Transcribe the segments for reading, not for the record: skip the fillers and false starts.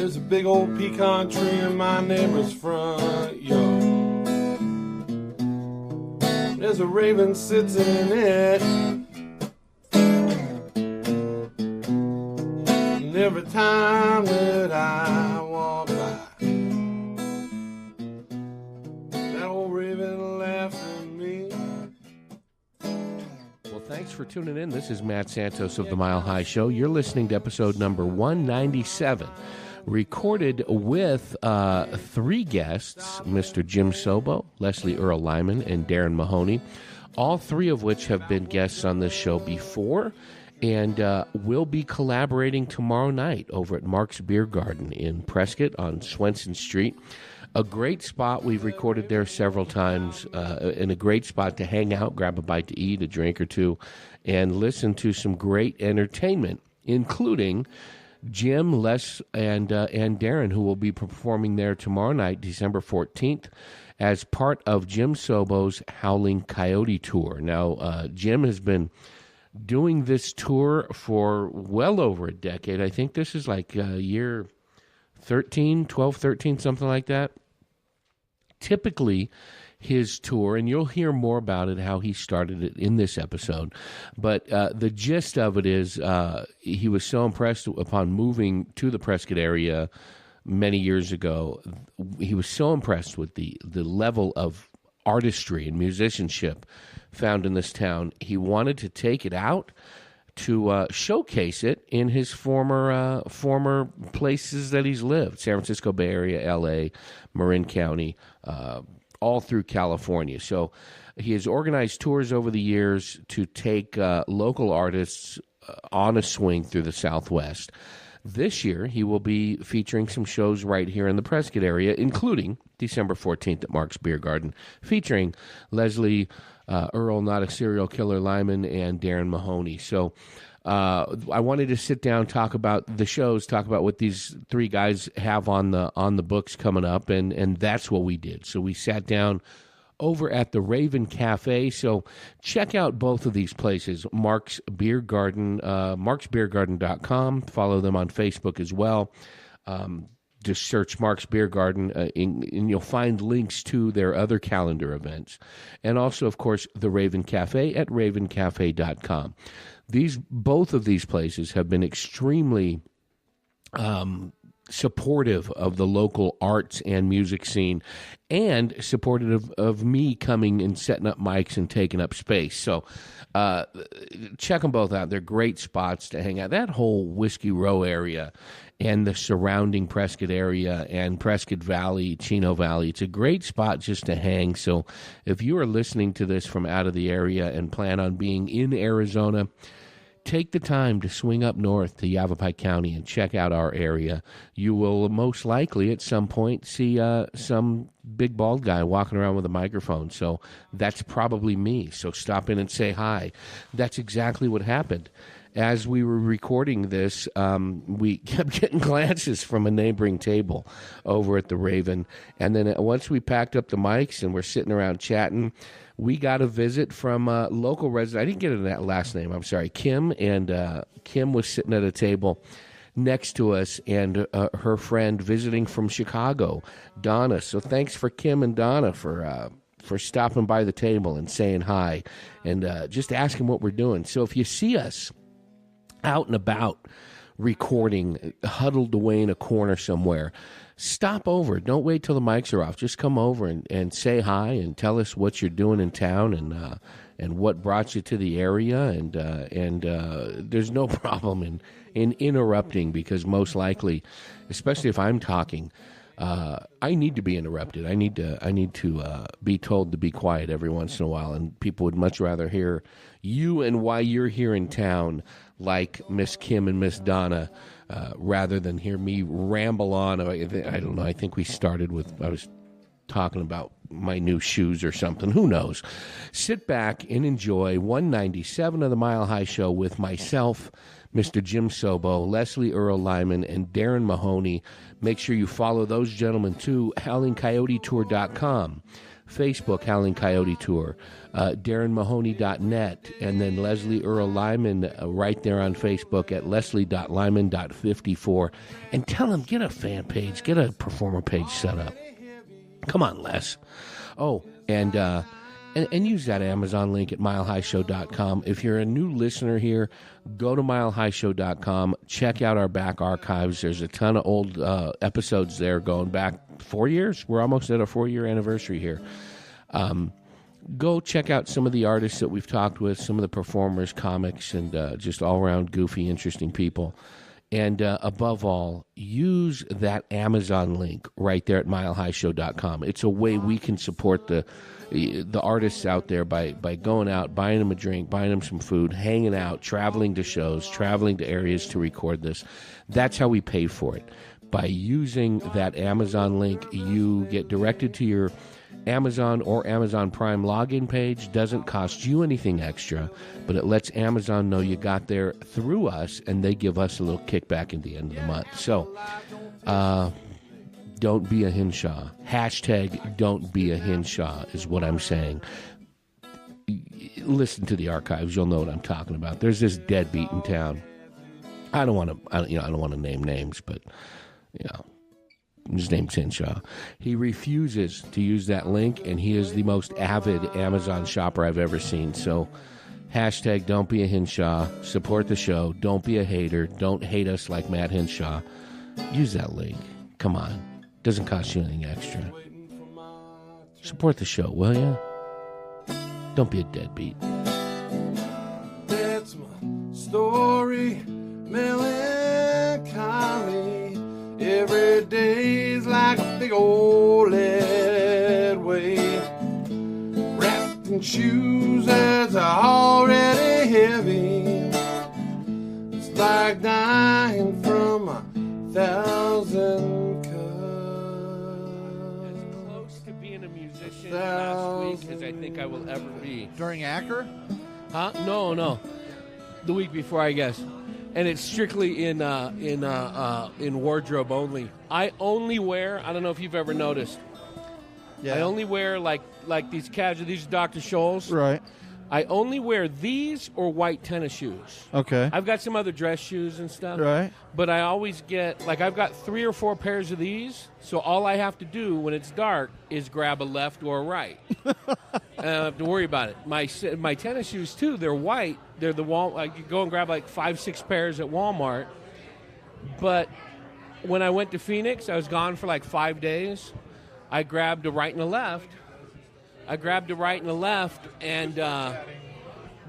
There's a big old pecan tree in my neighbor's front yard. There's a raven sits in it. And every time that I walk by, that old raven laughs at me. Well, thanks for tuning in. This is Matt Santos of the Mile High Show. You're listening to episode number 197, recorded with three guests, Mr. Jim Sobo, Leslie Earl Lyman, and Darin Mahoney, all three of which have been guests on this show before, and will be collaborating tomorrow night over at Mark's Beer Garden in Prescott on Swenson Street. A great spot. We've recorded there several times, and a great spot to hang out, grab a bite to eat, a drink or two, and listen to some great entertainment, including Jim, Les, and Darin, who will be performing there tomorrow night, December 14th, as part of Jim Sobo's Howling Coyote Tour. Now, Jim has been doing this tour for well over a decade. I think this is like year 13, 12, 13, something like that. Typically, his tour, and you'll hear more about it, how he started it in this episode, but the gist of it is he was so impressed upon moving to the Prescott area many years ago. He was so impressed with the level of artistry and musicianship found in this town. He wanted to take it out to showcase it in his former places that he's lived: San Francisco Bay Area, L.A., Marin County, all through California. So he has organized tours over the years to take local artists on a swing through the Southwest. This year, he will be featuring some shows right here in the Prescott area, including December 14th at Mark's Beer Garden, featuring Leslie Earl, Not a Serial Killer, Lyman, and Darin Mahoney. So I wanted to sit down, talk about the shows, talk about what these three guys have on the books coming up, and that's what we did. So we sat down over at the Raven Cafe. So check out both of these places, Mark's Beer Garden, marksbeergarden.com. Follow them on Facebook as well. Just search Mark's Beer Garden, and you'll find links to their other calendar events. And also, of course, the Raven Cafe at ravencafe.com. Both of these places have been extremely supportive of the local arts and music scene, and supportive of me coming and setting up mics and taking up space. So check them both out. They're great spots to hang out. That whole Whiskey Row area and the surrounding Prescott area and Prescott Valley, Chino Valley, it's a great spot just to hang. So if you are listening to this from out of the area and plan on being in Arizona, take the time to swing up north to Yavapai County and check out our area. You will most likely at some point see some big bald guy walking around with a microphone. So that's probably me. So stop in and say hi. That's exactly what happened. As we were recording this, we kept getting glances from a neighboring table over at the Raven. And then once we packed up the mics and we're sitting around chatting, we got a visit from a local resident. I didn't get into that last name. I'm sorry. Kim. And Kim was sitting at a table next to us, and her friend visiting from Chicago, Donna. So thanks for Kim and Donna for stopping by the table and saying hi and just asking what we're doing. So if you see us out and about recording, huddled away in a corner somewhere, stop over. Don't wait till the mics are off. Just come over and say hi and tell us what you're doing in town and what brought you to the area. And there's no problem in interrupting, because most likely, especially if I'm talking, I need to be interrupted. I need to be told to be quiet every once in a while, and people would much rather hear you and why you're here in town, like Miss Kim and Miss Donna, rather than hear me ramble on. I don't know. I think we started with, I was talking about my new shoes or something. Who knows? Sit back and enjoy 197 of the Mile High Show with myself, Mr. Jim Sobo, Leslie Earl Lyman, and Darin Mahoney. Make sure you follow those gentlemen too. HowlingCoyoteTour.com. Facebook, Howling Coyote Tour, DarinMahoney.net, and then Leslie Earl Lyman right there on Facebook at leslie.lyman.54. And tell them, get a fan page, get a performer page set up. Come on, Les. Oh, and use that Amazon link at milehighshow.com. If you're a new listener here, go to milehighshow.com. Check out our back archives. There's a ton of old episodes there going back 4 years. We're almost at a 4-year anniversary here. Go check out some of the artists that we've talked with, some of the performers, comics, and just all-around goofy, interesting people. And above all, use that Amazon link right there at milehighshow.com. It's a way we can support the artists out there by going out, buying them a drink, buying them some food, hanging out, traveling to shows, traveling to areas to record this. That's how we pay for it. By using that Amazon link, you get directed to your Amazon or Amazon Prime login page. Doesn't cost you anything extra, but it lets Amazon know you got there through us, and they give us a little kickback at the end of the month. So, don't be a Hinshaw. Hashtag don't be a Hinshaw is what I'm saying. Listen to the archives. You'll know what I'm talking about. There's this deadbeat in town. I don't want to name names, but his name's Hinshaw. He refuses to use that link, and he is the most avid Amazon shopper I've ever seen. So, hashtag don't be a Hinshaw. Support the show. Don't be a hater. Don't hate us like Matt Hinshaw. Use that link. Come on. Doesn't cost you anything extra. Support the show, will you? Don't be a deadbeat. That's my story, melancholy. Every day's like a big old lead weight. Wrapped in shoes that's already heavy. It's like dying from 1,000 cuts. As close to being a musician last week as I think I will ever be. During Acker? Huh? No. The week before, I guess. And it's strictly in wardrobe only. I only wear, I don't know if you've ever noticed, I only wear like these casual, these are Dr. Scholl's. Right. I only wear these or white tennis shoes. Okay. I've got some other dress shoes and stuff. Right. But I always get, I've got 3 or 4 pairs of these, so all I have to do when it's dark is grab a left or a right. I don't have to worry about it. My tennis shoes, too, they're white. They're the I could go and grab 5-6 pairs at Walmart. But when I went to Phoenix, I was gone for 5 days. I grabbed a right and a left. And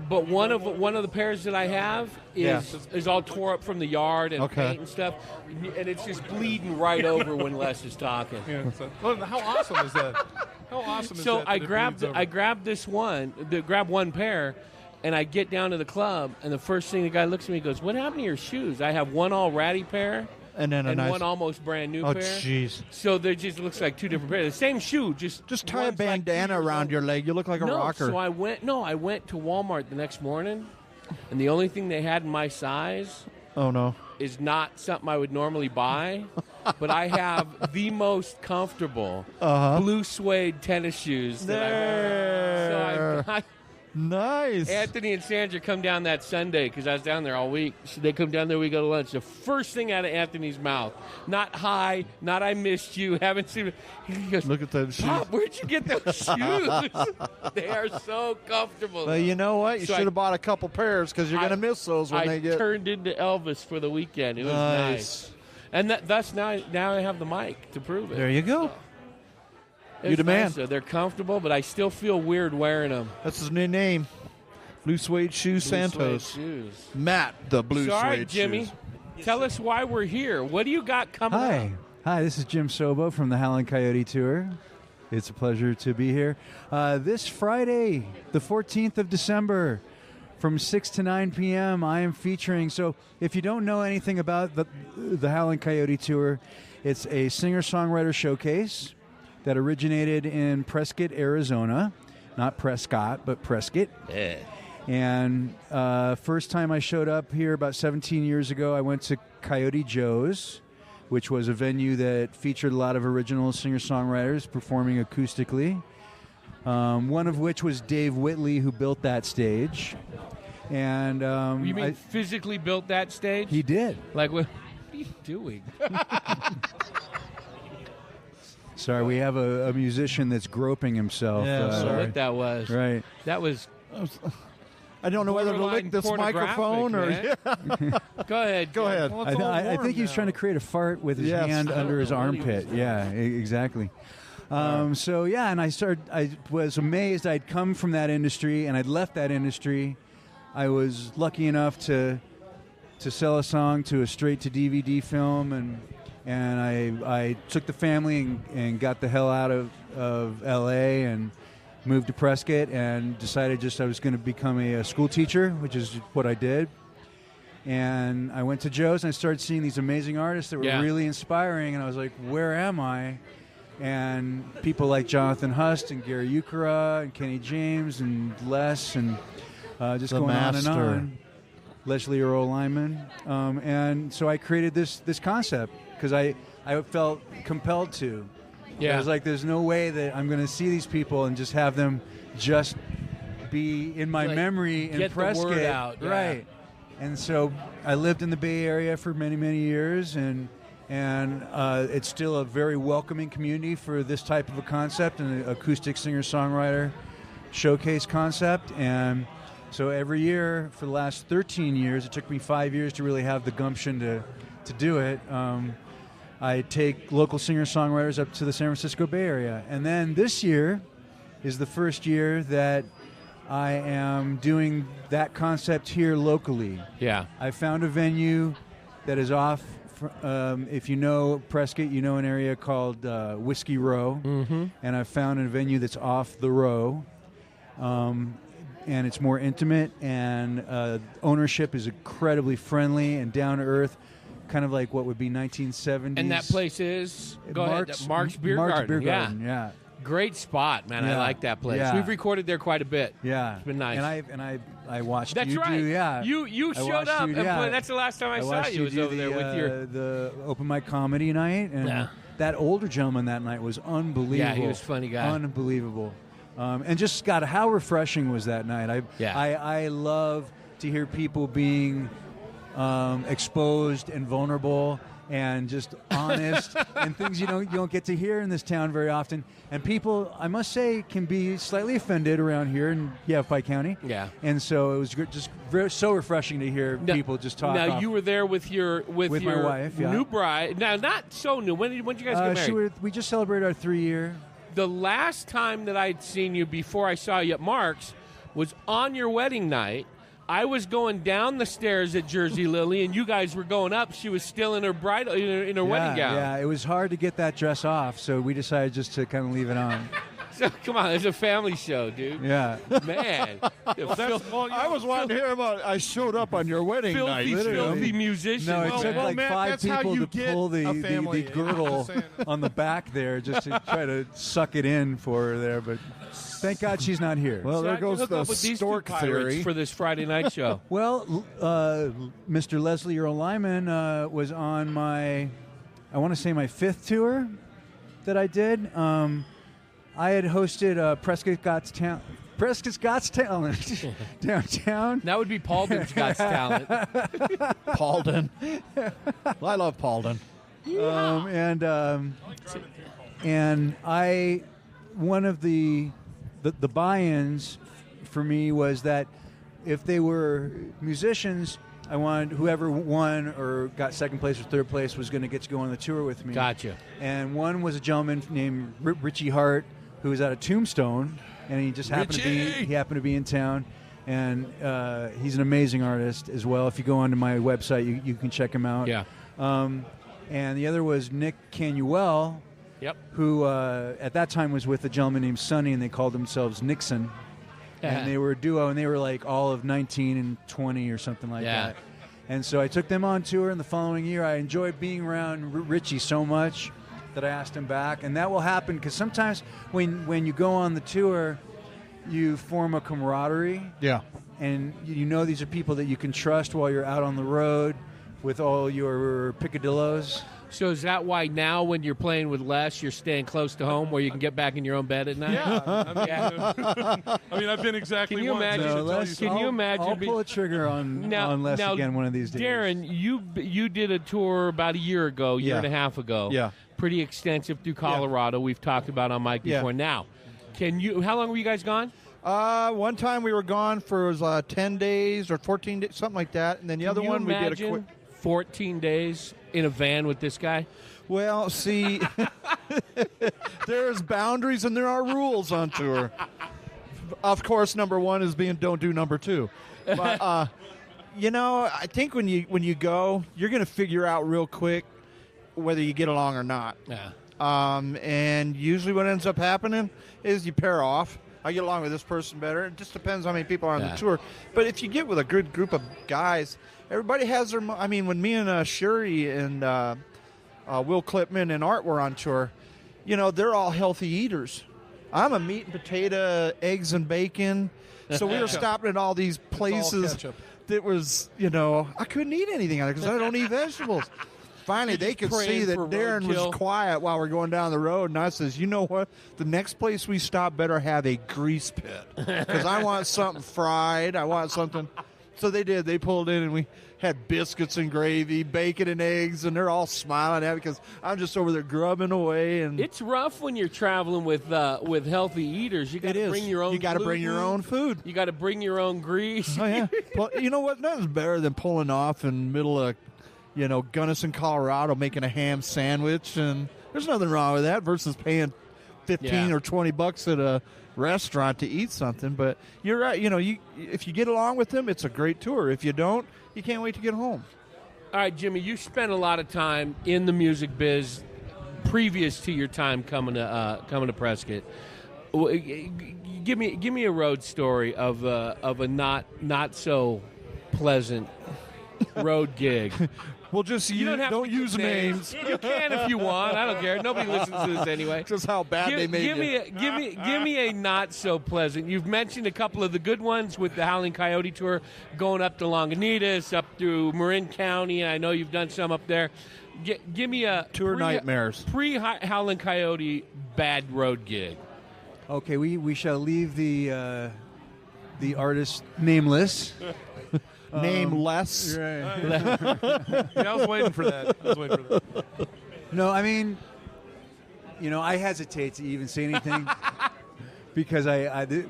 but one of the pairs that I have is all tore up from the yard and paint and stuff, and it's just bleeding right over when Les is talking. Yeah, how awesome is that? How awesome is that? So I grabbed this one, grab one pair, and I get down to the club, and the first thing the guy looks at me and goes, "What happened to your shoes?" I have one all ratty pair. And then one almost brand new pair. Oh, jeez. So they just looks like 2 different pairs. The same shoe, just tie a bandana around your leg. You look like a rocker. So I went to Walmart the next morning, and the only thing they had in my size is not something I would normally buy, but I have the most comfortable blue suede tennis shoes that I've ever. So I got. Nice. Anthony and Sandra come down that Sunday because I was down there all week. So they come down there, we go to lunch. The first thing out of Anthony's mouth, not hi, not I missed you, haven't seen it. He goes, "Look at those shoes. Pop, where'd you get those shoes? They are so comfortable." Well, you know what? You should have bought a couple pairs because you're going to miss those when they get. I turned into Elvis for the weekend. It was nice. And thus now I have the mic to prove it. There you go. You the man. Nice, they're comfortable, but I still feel weird wearing them. That's his new name. Blue Suede Shoes Santos. Suede shoes. Matt, the Blue Suede All right, Jimmy, shoes. Tell us why we're here. What do you got coming up? Hi, this is Jim Sobo from the Howling Coyote Tour. It's a pleasure to be here. This Friday, the 14th of December, from 6 to 9 p.m., I am featuring. So if you don't know anything about the Howling Coyote Tour, it's a singer-songwriter showcase that originated in Prescott, Arizona. Not Prescott, but Prescott. Yeah. And first time I showed up here about 17 years ago, I went to Coyote Joe's, which was a venue that featured a lot of original singer-songwriters performing acoustically. one of which was Dave Whitley, who built that stage. And You mean physically built that stage? he did. Like, what are you doing? Sorry, we have a musician that's groping himself. Yeah, I don't know sorry. what that was. Right. That was I don't know whether to lick this microphone or. man. Go ahead. Go ahead. Well, it's all I warm think he was now. trying to create a fart with his Yes. hand I under his know what he was armpit. Yeah, exactly. So yeah, and I was amazed. I'd come from that industry and I'd left that industry. I was lucky enough to sell a song to a straight to DVD film, and I took the family and got the hell out of LA and moved to Prescott and decided I was going to become a school teacher, which is what I did. And I went to Joe's and I started seeing these amazing artists that were really inspiring, and I was like, where am I? And people like Jonathan Hust and Gary Ukura and Kenny James and Les and just The going master. on and on. Leslie Earl Lyman. And so I created this concept because I felt compelled to. Yeah. I was like, there's no way that I'm going to see these people and just have them just be in my Like, memory in get the Prescott. word out, yeah. Right. And so I lived in the Bay Area for many, many years, and it's still a very welcoming community for this type of a concept, an acoustic singer-songwriter showcase concept. And so every year for the last 13 years, it took me 5 years to really have the gumption to do it. I take local singer-songwriters up to the San Francisco Bay Area. And then this year is the first year that I am doing that concept here locally. Yeah. I found a venue that is off, if you know Prescott, you know an area called Whiskey Row. Mm-hmm. And I found a venue that's off the row. And it's more intimate, and ownership is incredibly friendly and down-to-earth, kind of like what would be 1970s. And that place is Mark's Beer Garden. Yeah. Great spot, man. I Yeah. like that place. Yeah. We've recorded there quite a bit. Yeah. It's been nice. And I watched That's you right. do, yeah. You I showed watched up. you, And yeah. that's the last time I saw watched you. Was do over there with your. the open mic comedy night, and Yeah. that older gentleman that night was unbelievable. Yeah, he was a funny guy. Unbelievable. And just, God, how refreshing was that night? I love to hear people being exposed and vulnerable and just honest and things you don't get to hear in this town very often. And people, I must say, can be slightly offended around here in Yavapai County. Yeah. And so it was so refreshing to hear people just talk. Now off. you were there with your With my wife, yeah. new bride. Now, not so new. When did you guys get married? We just celebrated our 3-year. The last time that I'd seen you before I saw you at Mark's was on your wedding night. I was going down the stairs at Jersey Lily, and you guys were going up. She was still in her bridal, in her wedding gown. Yeah, it was hard to get that dress off, so we decided just to kind of leave it on. So come on, it's a family show, dude. Yeah. Man, I was wanting to hear about. I showed up on your wedding night. filthy musician. No, it took well, like Matt, 5 that's how people you to get pull a the family. girdle I'm just saying. on the back there just to try to suck it in for her there. But thank God she's not here. Well, there I goes hook the up with these stork two pirates theory. for this Friday night show. Well, Mr. Leslie Earl Lyman was on my 5th tour that I did. I had hosted Prescott's Got Talent downtown. That would be Paulden's Got Talent. Paulden. Well, I love Paulden. And I, one of the buy-ins for me was that if they were musicians, I wanted whoever won or got second place or third place was going to get to go on the tour with me. Gotcha. And one was a gentleman named Richie Hart, who was out of Tombstone, and he just happened to be in town. And he's an amazing artist as well. If you go onto my website, you can check him out. Yeah. And the other was Nick Canuel, Yep. who at that time was with a gentleman named Sonny, and they called themselves Nixon. And they were a duo, and they were like all of 19 and 20 or something like that. And so I took them on tour, and the following year I enjoyed being around Richie so much that I asked him back. And that will happen because sometimes when you go on the tour, you form a camaraderie. Yeah. And you know these are people that you can trust while you're out on the road with all your picadillos. So is that why now when you're playing with Les, you're staying close to home where you can get back in your own bed at night? Yeah. I mean, I've been exactly Can you once. imagine? No, to tell Les, you Can you imagine? I'll pull a trigger on Les again one of these days. Darin, you did a tour about a year ago, year Yeah. and a half ago. Yeah. Pretty extensive through Colorado. We've talked about on Mike Yeah. before. Now, how long were you guys gone? One time we were gone for 10 days or 14 days, something like that. And then the other Can you one we did a imagine quick. 14 days in a van with this guy? Well, see, there's boundaries and there are rules on tour. Of course, number one is don't do number two. But, I think when you go, you're going to figure out real quick whether you get along or not. Yeah. And usually what ends up happening is you pair off. I get along with this person better. It just depends how many people are on the tour. But if you get with a good group of guys, everybody has their... I mean, when me and Shuri and Will Clipman and Art were on tour, they're all healthy eaters. I'm a meat and potato, eggs and bacon. So we were stopping at all these places that was, I couldn't eat anything on it because I don't eat vegetables. Finally, they could see that Darin was quiet while we're going down the road, and I says, you know what? The next place we stop better have a grease pit because I want something fried. I want something. So they did. They pulled in, and we had biscuits and gravy, bacon and eggs, and they're all smiling at me because I'm just over there grubbing away. And it's rough when you're traveling with healthy eaters. You got to bring your own. You got to bring your own food. You got to bring your own grease. Oh yeah. Well, you know what? Nothing's better than pulling off in the middle of, Gunnison, Colorado, making a ham sandwich, and there's nothing wrong with that versus paying $15 or $20 at a restaurant to eat something. But you're right. If you get along with them, it's a great tour. If you don't, you can't wait to get home. All right, Jimmy, you spent a lot of time in the music biz previous to your time coming to Prescott. Give me a road story of a not so pleasant road gig. Well, just don't use names. You can if you want. I don't care. Nobody listens to this anyway. Just how bad they made it. Give me a not so pleasant. You've mentioned a couple of the good ones with the Howling Coyote Tour, going up to Lagunitas, up through Marin County, and I know you've done some up there. Give me a tour nightmares. Pre-Howling Coyote bad road gig. Okay, we shall leave the artist nameless. Nameless. Yeah, I was waiting for that. No, I mean, I hesitate to even say anything because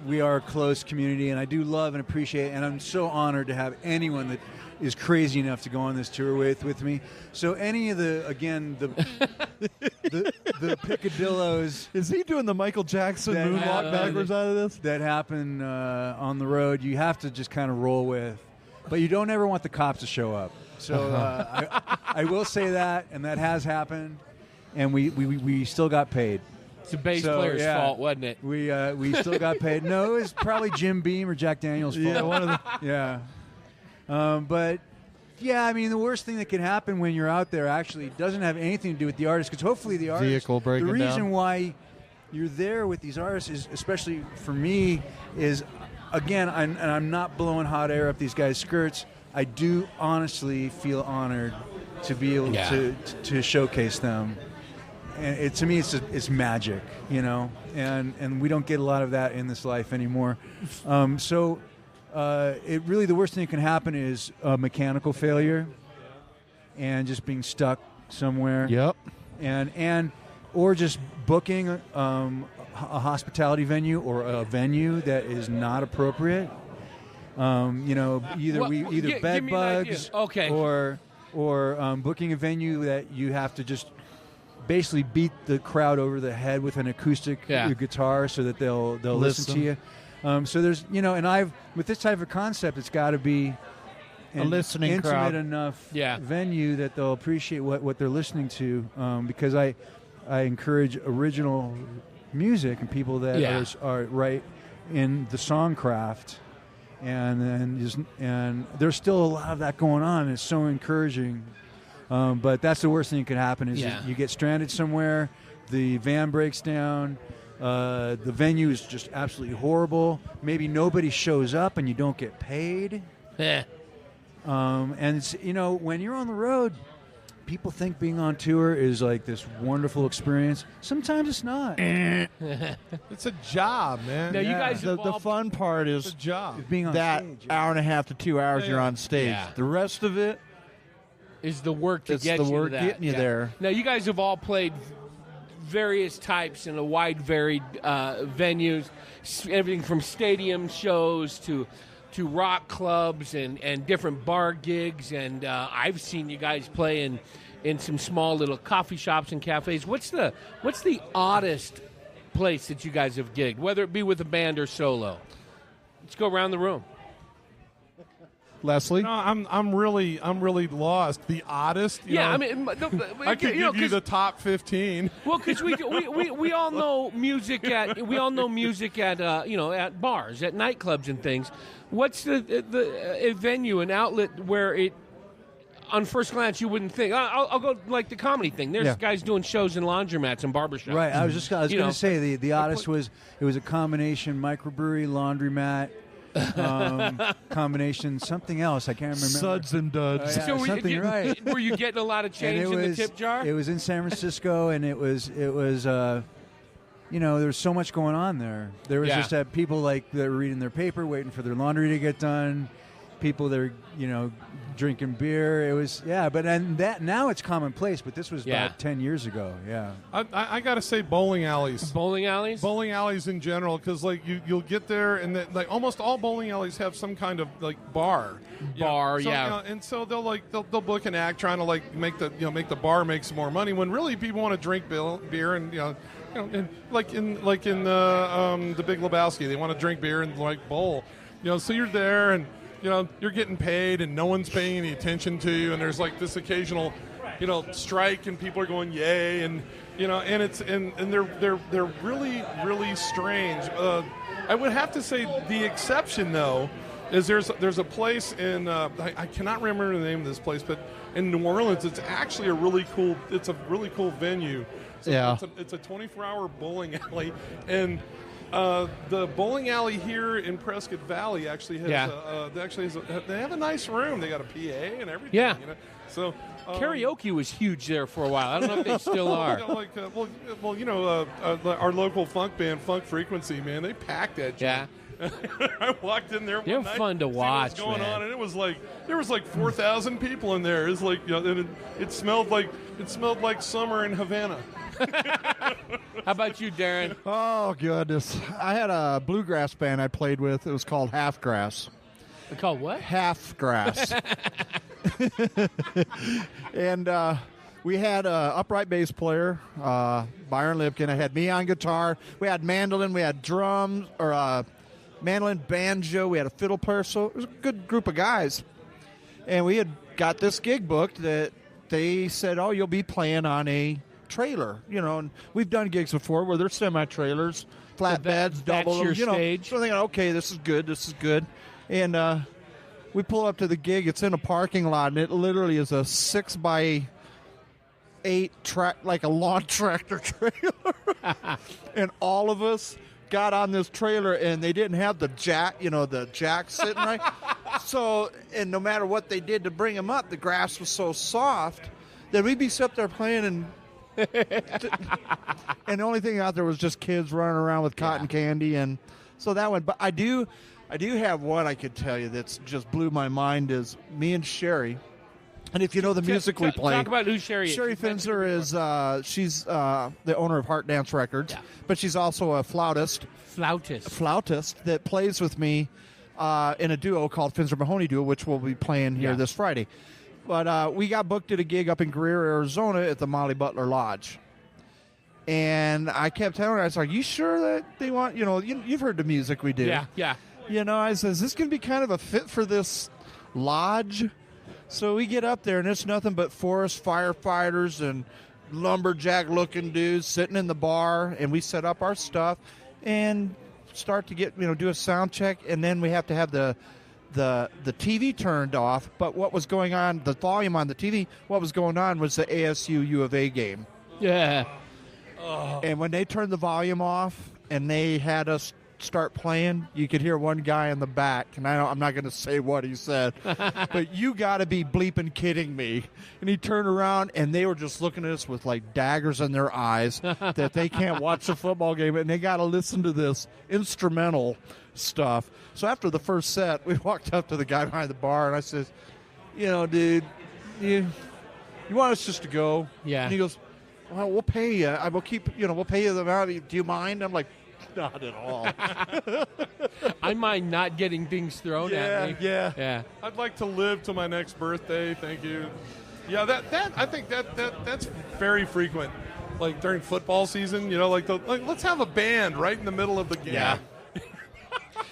we are a close community, and I do love and appreciate, and I'm so honored to have anyone that is crazy enough to go on this tour with me. So any of the picadillos. Is he doing the Michael Jackson moonwalk backwards out of this? That happen on the road, you have to just kind of roll with. But you don't ever want the cops to show up. So I will say that, and that has happened, and we still got paid. It's the bass player's fault, wasn't it? We still got paid. No, it was probably Jim Beam or Jack Daniels' fault. Yeah, one of them. Yeah. But, yeah, I mean, the worst thing that can happen when you're out there actually doesn't have anything to do with the artist, because hopefully the artist, vehicle breaking the reason down. why you're there with these artists is, especially for me, is, again, I'm not blowing hot air up these guys' skirts. I do honestly feel honored to be able to showcase them. And to me, it's magic, and we don't get a lot of that in this life anymore. So it really, the worst thing that can happen is a mechanical failure and just being stuck somewhere. Yep. And or just booking a hospitality venue or a venue that is not appropriate. Either bed bugs, or booking a venue that you have to just basically beat the crowd over the head with an acoustic guitar so that they'll listen to you. So there's and with this type of concept, it's got to be a listening intimate crowd enough venue that they'll appreciate what they're listening to. Because I encourage original music and people that are right in the song craft, and there's still a lot of that going on. It's so encouraging. But that's the worst thing that could happen is you get stranded somewhere, the van breaks down, the venue is just absolutely horrible. Maybe nobody shows up and you don't get paid. And it's, when you're on the road, people think being on tour is like this wonderful experience. Sometimes it's not. It's a job, man. Now, you guys The have all fun part It's is a job. Being on that stage. hour and a half to 2 hours Yeah, you're yeah. on stage. Yeah. The rest of it, is the work to it's get the you work to that. getting you there. Now, you guys have all played various types in a wide varied venues, everything from stadium shows to rock clubs and different bar gigs, and I've seen you guys play in some small little coffee shops and cafes. What's the oddest place that you guys have gigged, whether it be with a band or solo? Let's go around the room. Leslie? No, I'm really lost. The oddest. You know, I mean, I could give you the top 15. Well, because we all know music at at bars, at nightclubs and things. What's a venue, an outlet where it, on first glance, you wouldn't think? I'll go like the comedy thing. There's guys doing shows in laundromats and barbershops. Right. I was going You know. to say the oddest was it was a combination microbrewery, laundromat, combination something else. I can't remember. Suds and duds. Yeah, something right. Were you getting a lot of change in the tip jar? It was in San Francisco, and it was there was so much going on there. There was just that people like that were reading their paper, waiting for their laundry to get done. People that are drinking beer. It was but now it's commonplace. But this was about 10 years ago. Yeah. I gotta say bowling alleys. Bowling alleys? Bowling alleys in general, because like you'll get there and like almost all bowling alleys have some kind of like bar. Bar, So, yeah. and so they'll book an act trying to like make the bar make some more money when really people want to drink beer and and like in the Big Lebowski, they want to drink beer and like bowl. So you're there and you're getting paid and no one's paying any attention to you, and there's like this occasional strike and people are going yay, and and it's and they're really strange. I would have to say the exception though is there's a place in I cannot remember the name of this place, but in New Orleans it's actually a really cool venue. So it's a 24-hour bowling alley, and the bowling alley here in Prescott Valley actually has they have a nice room. They got a PA and everything. Yeah. So Karaoke was huge there for a while. I don't know if they still are. Our local funk band, Funk Frequency, man, they packed that. Yeah. I walked in there. They're one night fun to see what watch, was going man. on, and it was like there was like 4,000 people in there. It's like and it smelled like summer in Havana. How about you, Darin? Oh, goodness. I had a bluegrass band I played with. It was called Halfgrass. They call what? Halfgrass. And we had an upright bass player, Byron Lipkin. I had me on guitar. We had mandolin. We had drums, or mandolin, banjo. We had a fiddle player. So it was a good group of guys. And we had got this gig booked that they said, oh, you'll be playing on a trailer. And we've done gigs before where they're semi-trailers, flatbeds, double. That's your stage. So I'm thinking, okay, this is good. And we pull up to the gig. It's in a parking lot, and it literally is a 6x8 track, like a lawn tractor trailer. And all of us got on this trailer, and they didn't have the jack, the jack sitting right. So, and no matter what they did to bring them up, the grass was so soft that we'd be sitting there playing, and the only thing out there was just kids running around with cotton candy, and so that one. But I do have one I could tell you that's just blew my mind is me and Sherry. And if you know the music we play, talk about who Sherry is. Sherry Finzer is she's the owner of Heart Dance Records, but she's also a flautist that plays with me in a duo called Finzer Mahoney Duo, which we'll be playing here this Friday. But we got booked at a gig up in Greer, Arizona at the Molly Butler Lodge. And I kept telling her, I was like, you sure that they want, you've heard the music we do. Yeah. I says, this can be kind of a fit for this lodge. So we get up there, and it's nothing but forest firefighters and lumberjack-looking dudes sitting in the bar, and we set up our stuff and start to get, do a sound check, and then we have to have the TV turned off. But what was going on, the volume on the TV, what was going on was the ASU U of A game. Yeah. And when they turned the volume off and they had us start playing, you could hear one guy in the back, and I'm not going to say what he said, but you got to be bleeping kidding me. And he turned around, and they were just looking at us with like daggers in their eyes that they can't watch a football game, and they got to listen to this instrumental stuff. So after the first set, we walked up to the guy behind the bar, and I said, dude, you want us just to go? Yeah. And he goes, well, we'll pay you. I will keep, we'll pay you the amount. Do you mind? I'm like, not at all. I mind not getting things thrown at me. Yeah. I'd like to live to my next birthday. Thank you. Yeah, that I think that's very frequent. Like during football season, let's have a band right in the middle of the game. Yeah.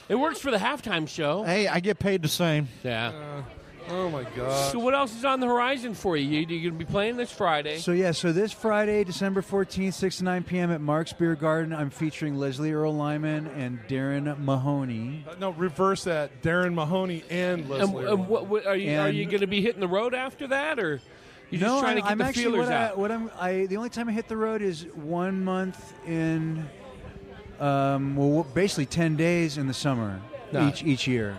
It works for the halftime show. Hey, I get paid the same. Yeah. Oh my God. So what else is on the horizon for you? You're going to be playing this Friday. So this Friday, December 14th, 6 to 9 p.m. at Mark's Beer Garden, I'm featuring Leslie Earl Lyman and Darin Mahoney. No, reverse that. Darin Mahoney and Leslie. And what, are you going to be hitting the road after that, or you just trying to get I'm the actually, feelers out? The only time I hit the road is 1 month in, basically 10 days in the summer each year,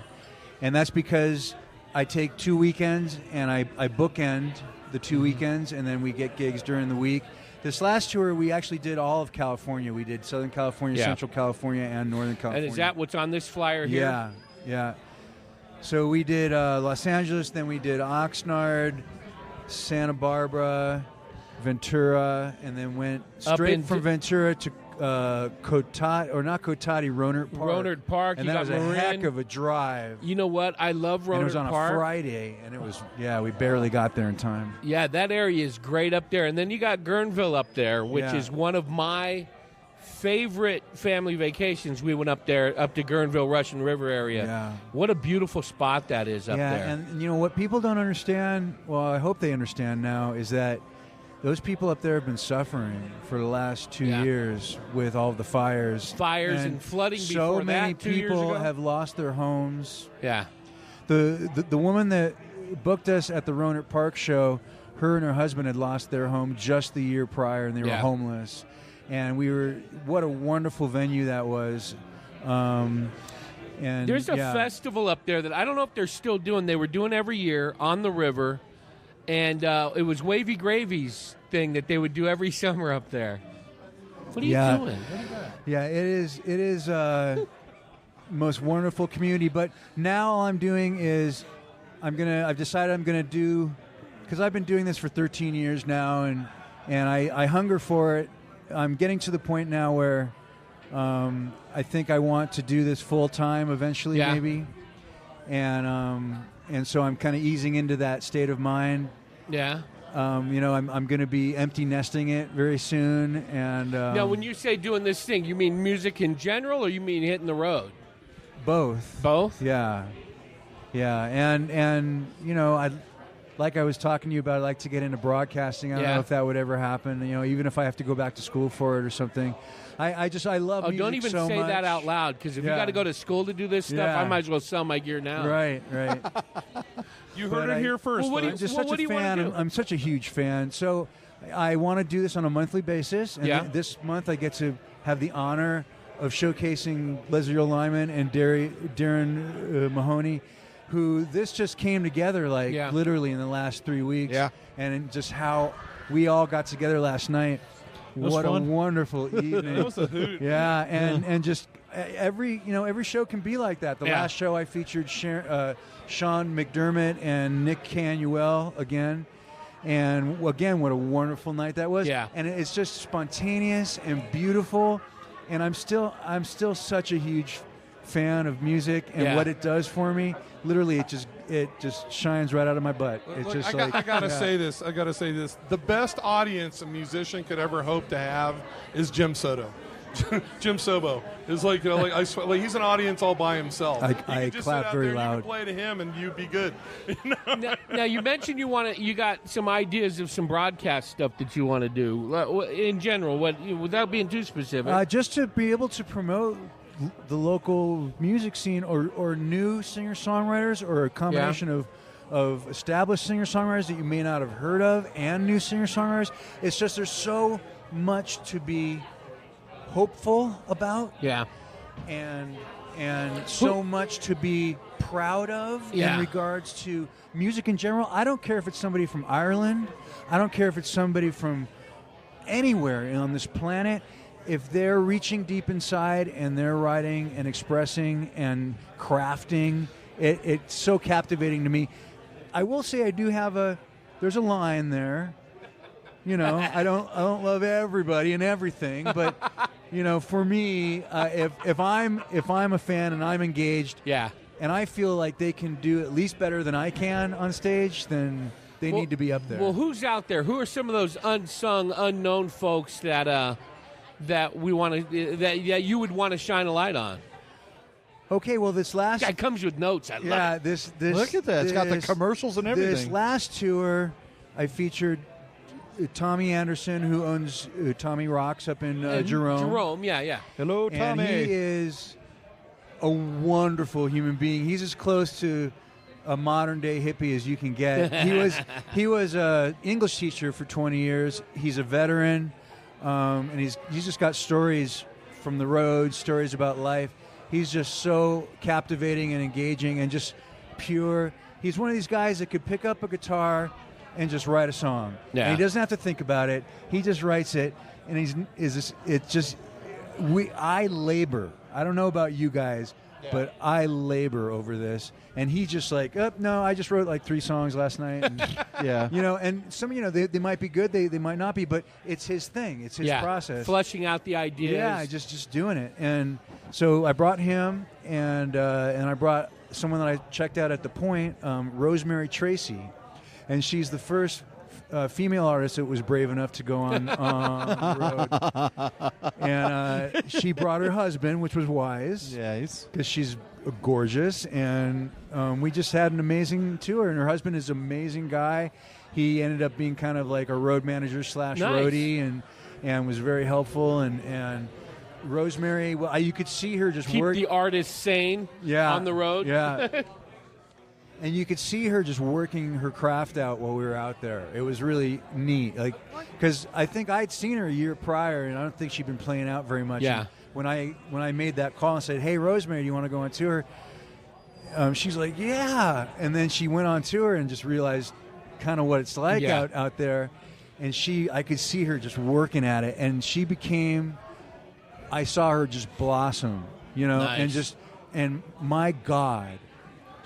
and that's because I take 2 weekends and I bookend the 2 weekends, and then we get gigs during the week. This last tour, we actually did all of California. We did Southern California, Central California, and Northern California. And is that what's on this flyer here? Yeah. So we did Los Angeles, then we did Oxnard, Santa Barbara, Ventura, and then went straight from Ventura to Rohnert Park. Rohnert Park. And you that got was Marin. a heck of a drive. You know what? I love Rohnert Park. And it was on a Friday, and it was, we barely got there in time. Yeah, that area is great up there. And then you got Guerneville up there, which is one of my favorite family vacations. We went up there, up to Guerneville, Russian River area. Yeah. What a beautiful spot that is up there. And what people don't understand, well, I hope they understand now, is that those people up there have been suffering for the last 2 years with all the fires. And flooding before that. So many 2 years people ago. have lost their homes. Yeah. The woman that booked us at the Rohnert Park show, her and her husband had lost their home just the year prior, and they were homeless. And what a wonderful venue that was. And there's a festival up there that I don't know if they're still doing. They were doing every year on the river. And it was Wavy Gravy's thing that they would do every summer up there. What are you doing? What is that? Yeah, it is most wonderful community. But now all I'm doing is I've decided I'm gonna do, because I've been doing this for 13 years now, and I hunger for it. I'm getting to the point now where I think I want to do this full time eventually, maybe. And so I'm kind of easing into that state of mind. Yeah. I'm going to be empty nesting it very soon. And now, when you say doing this thing, you mean music in general, or you mean hitting the road? Both. Both? Yeah. And like I was talking to you about, I'd like to get into broadcasting. I don't know if that would ever happen. Even if I have to go back to school for it or something. I love music don't even so say much. that out loud, because if you got to go to school to do this stuff, I might as well sell my gear now. Right. You heard it here first. Well, I'm just such a fan. I'm such a huge fan. So I want to do this on a monthly basis. And this month I get to have the honor of showcasing Leslie Earl Lyman and Darin Mahoney, who this just came together literally in the last 3 weeks. Yeah. And just how we all got together last night. What fun. a wonderful evening. It was a hoot. Yeah, and just every show can be like that. The last show I featured Sean McDermott and Nick Canuel again. And again, what a wonderful night that was. Yeah. And it's just spontaneous and beautiful. And I'm still such a huge fan of music and what it does for me. Literally, it just shines right out of my butt. It's Look, just I gotta say this. The best audience a musician could ever hope to have is Jim Soto. Jim Sobo is I swear, he's an audience all by himself. I clap very loud. You can play to him and you'd be good. Now you mentioned you got some ideas of some broadcast stuff that you want to do in general. Without being too specific, just to be able to promote the local music scene or new singer-songwriters, or a combination of established singer-songwriters that you may not have heard of and new singer-songwriters. It's just there's so much to be hopeful about. Yeah. and so much to be proud of in regards to music in general. I don't care if it's somebody from Ireland. I don't care if it's somebody from anywhere on this planet. If they're reaching deep inside and they're writing and expressing and crafting, it's so captivating to me. I will say I do have there's a line there. You know, I don't love everybody and everything, but you know, for me, if I'm a fan and I'm engaged, and I feel like they can do at least better than I can on stage, then they need to be up there. Well, who's out there? Who are some of those unsung, unknown folks that we want to that you would want to shine a light on? Okay, well, this last guy comes with notes. I love it. This look at that. It's got the commercials and everything. This last tour, I featured Tommy Anderson, who owns Tommy Rocks up in Jerome. Jerome, yeah. Hello, Tommy. And he is a wonderful human being. He's as close to a modern-day hippie as you can get. He was an English teacher for 20 years. He's a veteran, and he's just got stories from the road, stories about life. He's just so captivating and engaging and just pure. He's one of these guys that could pick up a guitar and just write a song. Yeah. And he doesn't have to think about it. He just writes it, and I labor. I don't know about you guys, but I labor over this. And he just like, no, I just wrote like 3 songs last night. And, you know, and some, you know, they might be good, they might not be, but it's his thing. It's his process. Fleshing out the ideas. Yeah, just doing it. And so I brought him, and I brought someone that I checked out at the Point, Rosemary Tracy. And she's the first female artist that was brave enough to go on the road. And she brought her husband, which was wise. Yes. Because she's gorgeous. And we just had an amazing tour. And her husband is an amazing guy. He ended up being kind of like a road manager / roadie and was very helpful. And Rosemary, well, you could see her just keep the artist sane on the road. Yeah. And you could see her just working her craft out while we were out there. It was really neat, like, because I think I'd seen her a year prior, and I don't think she'd been playing out very much. Yeah. And when I made that call and said, "Hey, Rosemary, do you want to go on tour?" She's like, "Yeah." And then she went on tour and just realized kind of what it's like out there. And I could see her just working at it, and she became. I saw her just blossom, you know, and my God.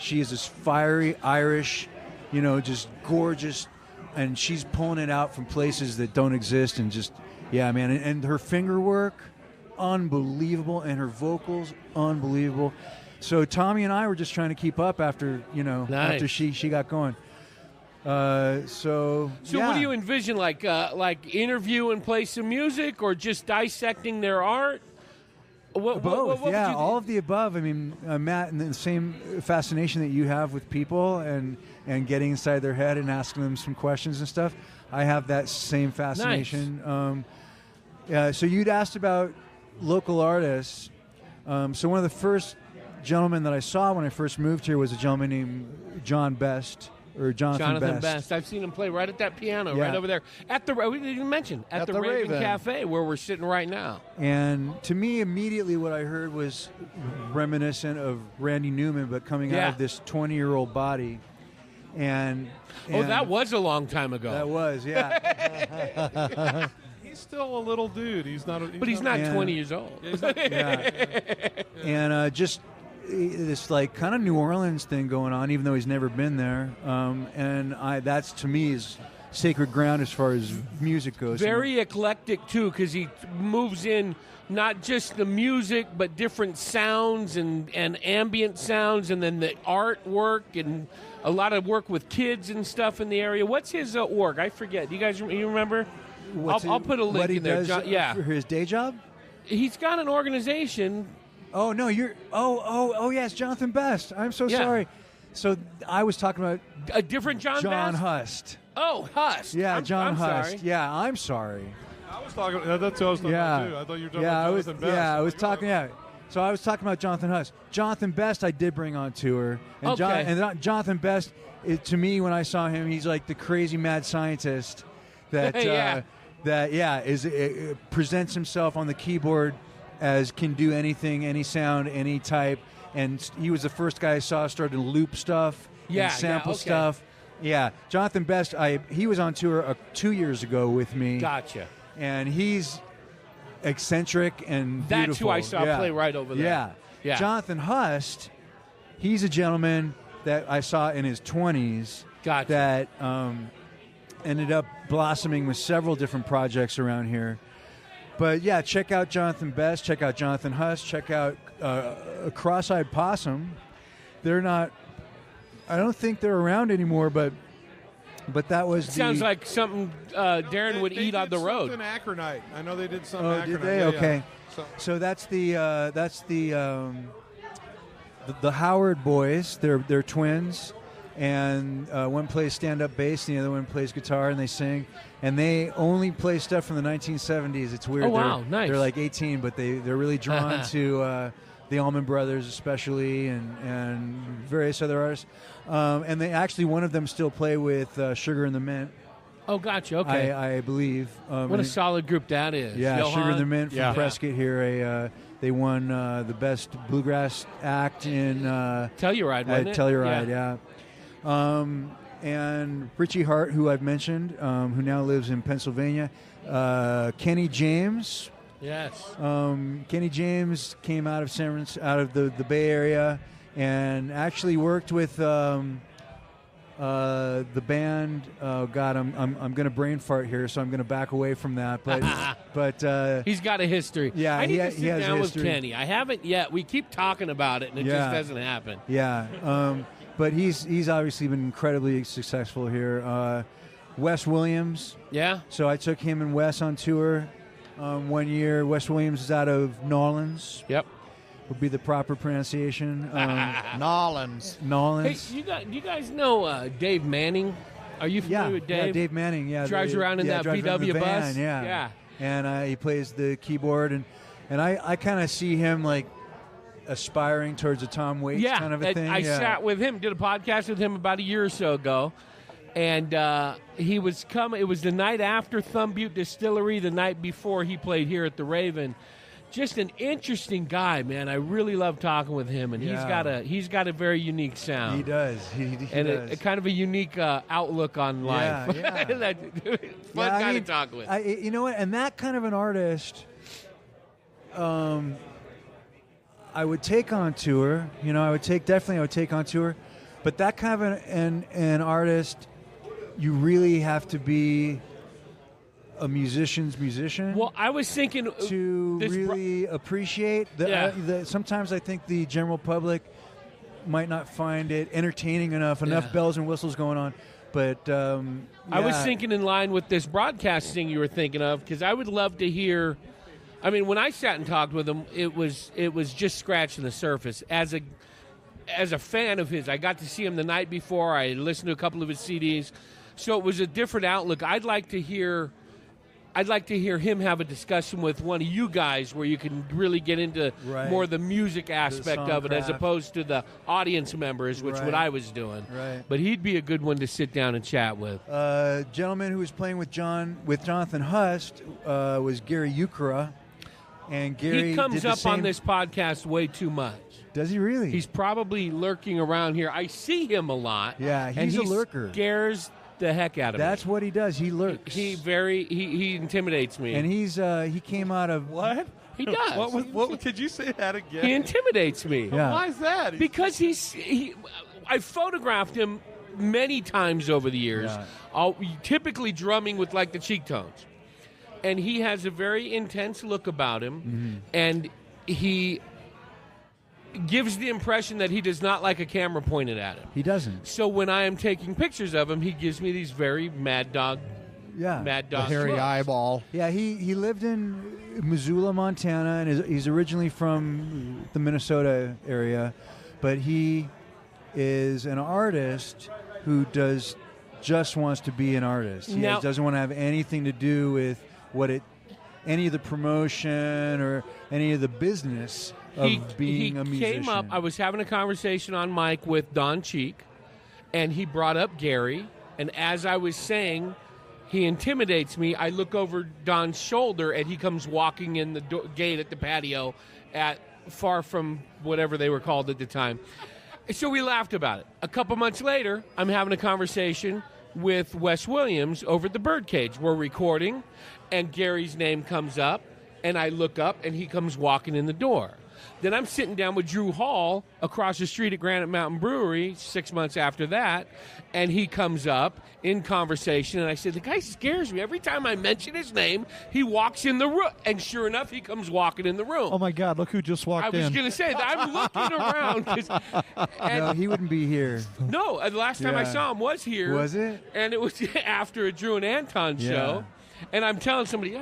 She is this fiery Irish, you know, just gorgeous, and she's pulling it out from places that don't exist, and just, man, and her finger work, unbelievable, and her vocals, unbelievable. So Tommy and I were just trying to keep up after after she got going. So what do you envision, like interview and play some music, or just dissecting their art? Both, what all of the above. I mean, Matt, and the same fascination that you have with people and getting inside their head and asking them some questions and stuff. I have that same fascination. Nice. So you'd asked about local artists. So one of the first gentlemen that I saw when I first moved here was a gentleman named John Best. Or Jonathan Best. I've seen him play right at that piano, right over there we didn't even mention at the Raven Cafe where we're sitting right now. And to me, immediately what I heard was reminiscent of Randy Newman, but coming out of this 20-year-old body. And that was a long time ago. That was, He's still a little dude. He's not 20 years old. And just this like kind of New Orleans thing going on, even though he's never been there. And that's to me is sacred ground as far as music goes. Very eclectic too, because he moves in not just the music, but different sounds and ambient sounds, and then the artwork and a lot of work with kids and stuff in the area. What's his work? I forget. You guys, you remember? I'll put a link in there. For his day job. He's got an organization. Oh no, you're. Oh yes, Jonathan Best. I'm so sorry. So I was talking about a different John Best? Hust. Oh, Hust. Yeah, John Hust. Sorry. Yeah, I'm sorry. I was talking. That's what I was talking about too. I thought you were talking about Jonathan Best. Yeah, I was talking. Yeah. So I was talking about Jonathan Hust. Jonathan Best, I did bring on tour, and Jonathan Best, to me, when I saw him, he's like the crazy mad scientist that presents himself on the keyboard as can do anything, any sound, any type. And he was the first guy I saw started to loop stuff and sample stuff. Yeah, Jonathan Best, he was on tour 2 years ago with me. Gotcha. And he's eccentric and That's beautiful. who I saw play right over there. Yeah. Jonathan Hust, he's a gentleman that I saw in his 20s. Gotcha. That ended up blossoming with several different projects around here. But yeah, check out Jonathan Best, check out Jonathan Hust, check out Cross-Eyed Possum. They're not, I don't think they're around anymore, but that was sounds like something Darin would eat on the road. Something Acronite. I know they did some Oh, Acronite. did they? Yeah, Okay. yeah. So that's the Howard boys. They're twins, and one plays stand-up bass, and the other one plays guitar, and they sing. And they only play stuff from the 1970s. It's weird. Oh, wow. Nice. They're like 18, but they're really drawn to the Allman Brothers, especially, and various other artists. And they actually, one of them still play with Sugar and the Mint. Oh, gotcha. Okay. I believe. What a solid group that is. Yeah, Johan? Sugar and the Mint from Prescott here. They won the best bluegrass act in Telluride, wasn't it? Telluride, yeah. And Richie Hart, who I've mentioned, who now lives in Pennsylvania. Kenny James. Yes. Kenny James came out of the Bay Area and actually worked with the band. Oh God, I'm going to brain fart here, so I'm going to back away from that. But he's got a history. Yeah, I need to he sit has down a with history. Kenny. I haven't yet. We keep talking about it, and it just doesn't happen. Yeah. But he's obviously been incredibly successful here. Wes Williams. Yeah. So I took him and Wes on tour 1 year. Wes Williams is out of Nolens. Yep. Would be the proper pronunciation. Nolens. Nolens. Hey, you guys know Dave Manning? Are you familiar with Dave? Yeah, Dave Manning. Yeah, Drives around in that drives around in VW the van, bus? Yeah. Yeah. And he plays the keyboard, and I kind of see him like aspiring towards a Tom Waits kind of a thing. I sat with him, did a podcast with him about a year or so ago, and he was coming. It was the night after Thumb Butte Distillery, the night before he played here at the Raven. Just an interesting guy, man. I really love talking with him, and he's got a very unique sound. He does. He and does. A kind of a unique outlook on life. Yeah. Fun guy to talk with. You know what? And that kind of an artist, I would take on tour. You know, I would take on tour. But that kind of an artist, you really have to be a musician's musician. Well, I was thinking to really appreciate sometimes I think the general public might not find it entertaining enough bells and whistles going on. But I was thinking in line with this broadcasting you were thinking of, because I would love to hear. I mean, when I sat and talked with him, it was just scratching the surface. As a fan of his, I got to see him the night before. I listened to a couple of his CDs, so it was a different outlook. I'd like to hear him have a discussion with one of you guys where you can really get into more of the music aspect of it as opposed to the audience members, which what I was doing. Right. But he'd be a good one to sit down and chat with. Gentleman who was playing with Jonathan Hust was Gary Ukra, and Gary he comes did up on this podcast way too much. Does he really? He's probably lurking around here. I see him a lot. Yeah, he's a lurker. Scares the heck out of me. That's what he does. He lurks. He intimidates me. And he came out of What? He does. What? Could you say that again? He intimidates me. Yeah. Why is that? Because I photographed him many times over the years, typically drumming with like the cheek tones. And he has a very intense look about him, and he gives the impression that he does not like a camera pointed at him. He doesn't. So when I am taking pictures of him, he gives me these very mad dog hairy looks. eyeball. Yeah, he lived in Missoula, Montana, and he's originally from the Minnesota area, but he is an artist who just wants to be an artist. He doesn't want to have anything to do with any of the promotion or any of the business of being a musician. He came up, I was having a conversation on mic with Don Cheek, and he brought up Gary, and as I was saying, He intimidates me. I look over Don's shoulder, and he comes walking in the gate at the patio at far from whatever they were called at the time. So we laughed about it. A couple months later, I'm having a conversation with Wes Williams over at the Birdcage. We're recording, and Gary's name comes up, and I look up, and he comes walking in the door. Then I'm sitting down with Drew Hall across the street at Granite Mountain Brewery 6 months after that, and he comes up in conversation, and I said, the guy scares me. Every time I mention his name, he walks in the room, and sure enough, he comes walking in the room. Oh, my God, look who just walked in. I was going to say that. I'm looking around. No, he wouldn't be here. No, the last time I saw him was here. Was it? And it was after a Drew and Anton show. And I'm telling somebody,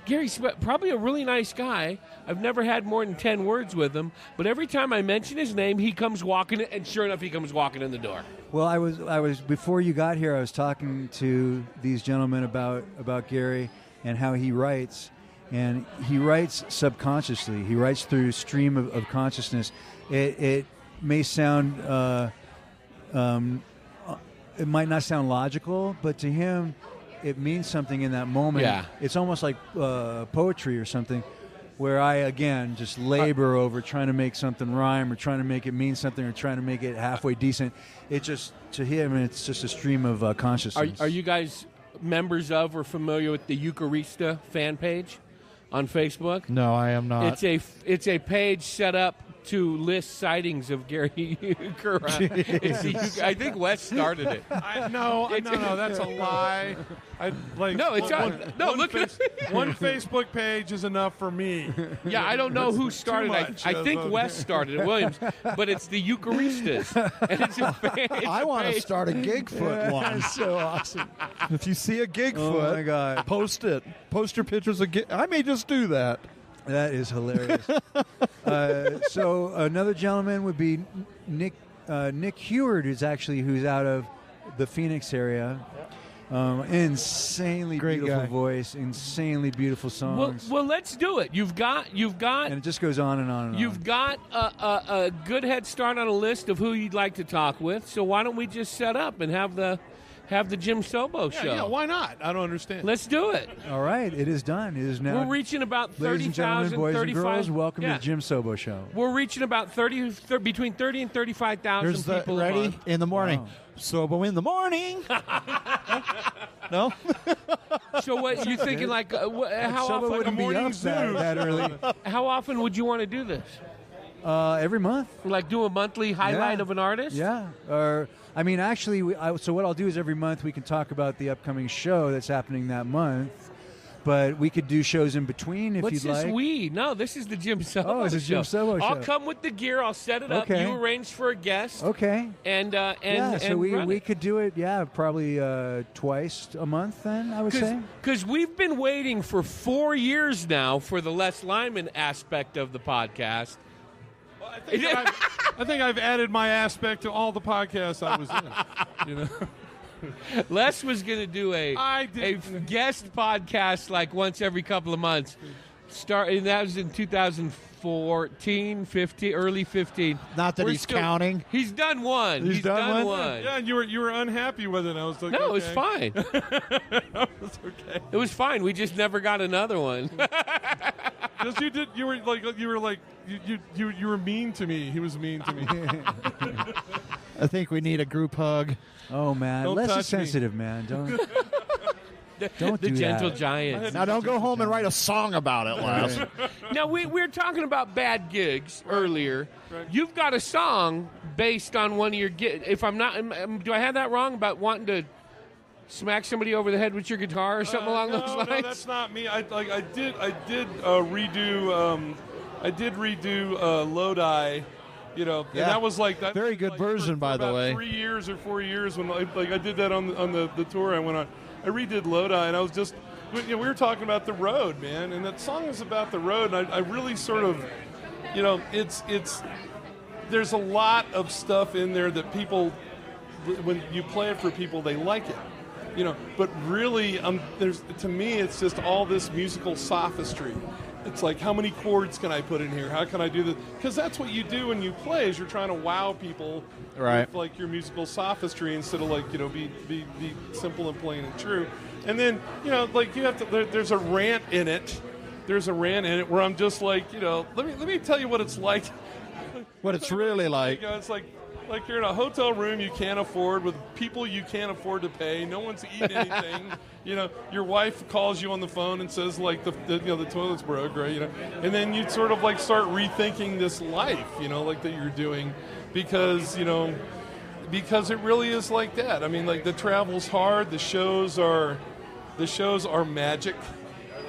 Gary's probably a really nice guy. I've never had more than 10 words with him, but every time I mention his name, he comes walking, and sure enough, he comes walking in the door. Well, I was before you got here, I was talking to these gentlemen about Gary and how he writes, and he writes subconsciously. He writes through stream of consciousness. It may sound, it might not sound logical, but to him, it means something in that moment. Yeah. It's almost like poetry or something, where I, again, just labor over trying to make something rhyme or trying to make it mean something or trying to make it halfway decent. It just, to him, it's just a stream of consciousness. Are you guys members of or familiar with the Eucharista fan page on Facebook? No, I am not. It's a page set up to list sightings of Gary Euchre. I think Wes started it. No, that's a lie. Look at one Facebook page is enough for me. Yeah, I don't know who started it. I think Wes started it, Williams, but it's the Eucharistas. And it's I want to start a Gigfoot one. That's so awesome. If you see a Gigfoot, Oh, my God. post it. Post your pictures of I may just do that. That is hilarious. So another gentleman would be Nick Heward, who's out of the Phoenix area. Insanely Great beautiful guy. voice, insanely beautiful songs. Well, let's do it. You've got, and it just goes on and on and you've on. got a good head start on a list of who you'd like to talk with. So why don't we just set up and have the Jim Sobo show? Yeah, why not? I don't understand. Let's do it. All right, it is done. It is now. We're reaching about Ladies and gentlemen, 30,000, boys 35. and girls, welcome Yeah. to the Jim Sobo Show. We're reaching about between 30 and 35,000 Here's the people a ready month. in the morning. Wow. Sobo in the morning. No. So what you thinking? Like, how Sobo often? wouldn't be up that early. How often would you want to do this? Every month. Like do a monthly highlight Yeah. of an artist? Yeah. Actually, so what I'll do is every month we can talk about the upcoming show that's happening that month. But we could do shows in between if What's you'd this like. we? No, this is the Jim Sobo Oh, it's a Jim Sobo show. I'll come with the gear. I'll set it up. Okay. You arrange for a guest. Okay. And So and we run it. could do it, probably twice a month then, I would say. Because we've been waiting for 4 years now for the Les Lyman aspect of the podcast. I think I've added my aspect to all the podcasts I was in. You know, Les was going to do a guest podcast like once every couple of months. And that was in 2014, 15, early 15. Not that he's counting. He's done one. He's done one? yeah, and you were unhappy with it. I was like, No, okay. it was fine. It's okay. It was fine. We just never got another one. Because you were mean to me. He was mean to me. I think we need a group hug. Oh, man. Don't Les touch is sensitive, man. Don't The do gentle that. giant. Now don't go home and write a song about it, Les. Now, we were talking about bad gigs earlier. Right. You've got a song based on one of your gigs. If I'm not, do I have that wrong about wanting to smack somebody over the head with your guitar or something along those lines? No, that's not me. I did redo Lodi. You know, Yeah. and that was like that. Very good version, by the about way. 3 years or 4 years when I did that on the tour I went on. I redid Lodi, and I was just, we were talking about the road, man, and that song is about the road. And I really sort of, it's there's a lot of stuff in there that people, when you play it for people, they like it, But really, to me, it's just all this musical sophistry. It's like, how many chords can I put in here? How can I do this? Because that's what you do when you play, is you're trying to wow people Right. with like your musical sophistry instead of like, be simple and plain and true. And then, like you have to. There's a rant in it. There's a rant in it where I'm just like, let me tell you what it's like. What it's really like. It's like you're in a hotel room you can't afford with people you can't afford to pay. No one's eating anything. Your wife calls you on the phone and says like the toilet's broke, right? And then you sort of like start rethinking this life, like that you're doing, because it really is like that. I mean, like the travel's hard. The shows are magic.